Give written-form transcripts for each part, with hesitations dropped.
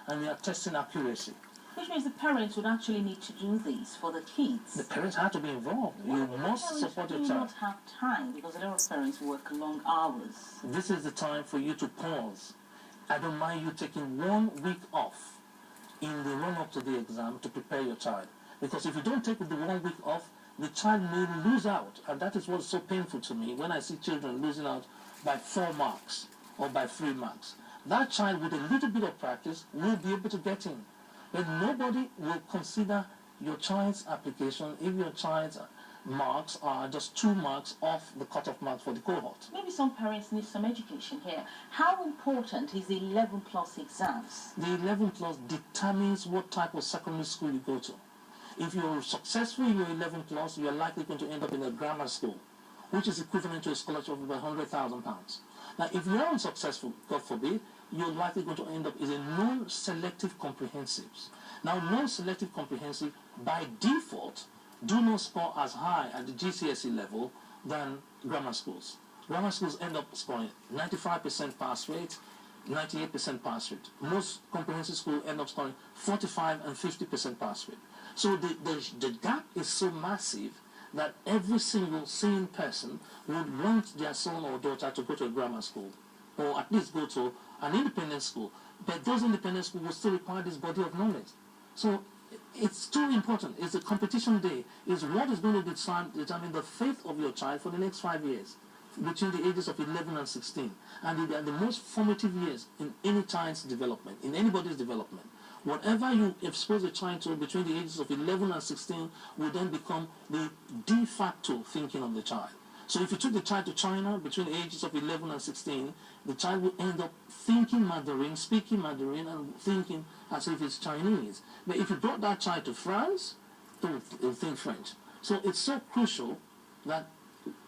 and we are testing accuracy. Which means the parents would actually need to do these for the kids. The parents have to be involved. Well, you must support your child. Do not have time because a lot of parents work long hours. This is the time for you to pause. I don't mind you taking 1 week off in the run-up to the exam to prepare your child. Because if you don't take the 1 week off, the child may lose out. And that is what's so painful to me when I see children losing out by 4 marks or by 3 marks. That child with a little bit of practice will be able to get in. But nobody will consider your child's application if your child's marks are just 2 marks off the cutoff marks for the cohort. Maybe some parents need some education here. How important is the 11 plus exams? The 11 plus determines what type of secondary school you go to. If you're successful in your 11 plus, you're likely going to end up in a grammar school, which is equivalent to a scholarship of about £100,000. Now, if you're unsuccessful, God forbid, you're likely going to end up in a non-selective comprehensives. Now, non-selective comprehensive, by default, do not score as high at the GCSE level than grammar schools. Grammar schools end up scoring 95% pass rate, 98% pass rate. Most comprehensive schools end up scoring 45 and 50% pass rate. So the gap is so massive that every single sane person would want their son or daughter to go to a grammar school, or at least go to an independent school. But those independent schools will still require this body of knowledge. So it's too important. It's a competition day. It's what is going to determine the fate of your child for the next 5 years, between the ages of 11 and 16. And they are the most formative years in any child's development, in anybody's development. Whatever you expose a child to between the ages of 11 and 16 will then become the de facto thinking of the child. So if you took the child to China between the ages of 11 and 16, the child will end up thinking Mandarin, speaking Mandarin, and thinking as if it's Chinese. But if you brought that child to France, they'll think French. So it's so crucial that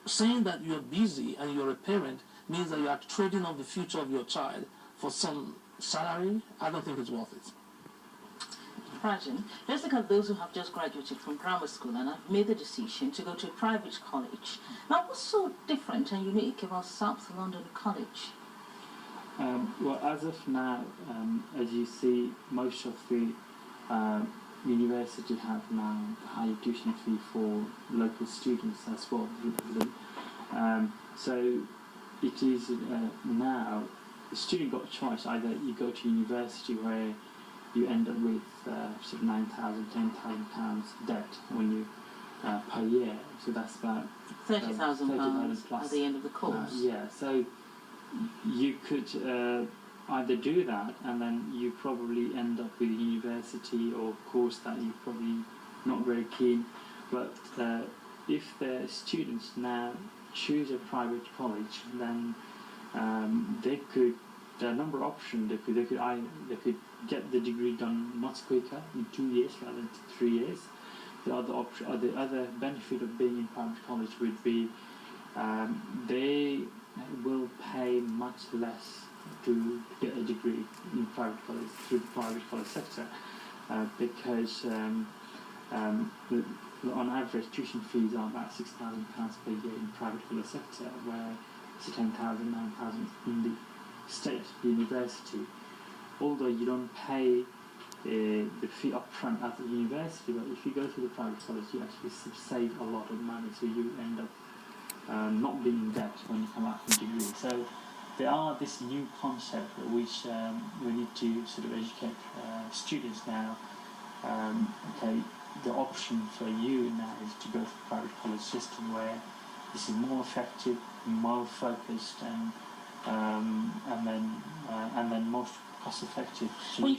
saying that you're busy and you're a parent means that you are trading off the future of your child for some salary. I don't think it's worth it. Rajen, let's look at those who have just graduated from grammar school and have made the decision to go to a private college. Now, what's so different and unique about South London College? Well, as of now, as you see, most of the university have now high tuition fee for local students as well. So it is now, the student got a choice. Either you go to university where you end up with sort of £9,000, £10,000 debt when you per year. So that's about £30,000 plus at the end of the course. Yeah, so you could either do that and then you probably end up with a university or course that you're probably not very keen. But if the students now choose a private college, then they could. There are a number of options. They could get the degree done much quicker in 2 years rather than 3 years. The other option, or the other benefit of being in private college would be they will pay much less to get a degree in private college through the private college sector because on average tuition fees are about £6,000 per year in private college sector, where it's 10,000, 9,000 in the state university. Although you don't pay the fee up front at the university, but if you go to the private college, you actually save a lot of money, so you end up not being in debt when you come out from degree. So there are this new concept which we need to sort of educate students now. Okay, the option for you now is to go to the private college system where this is more effective, more focused, and then most cost-effective solution.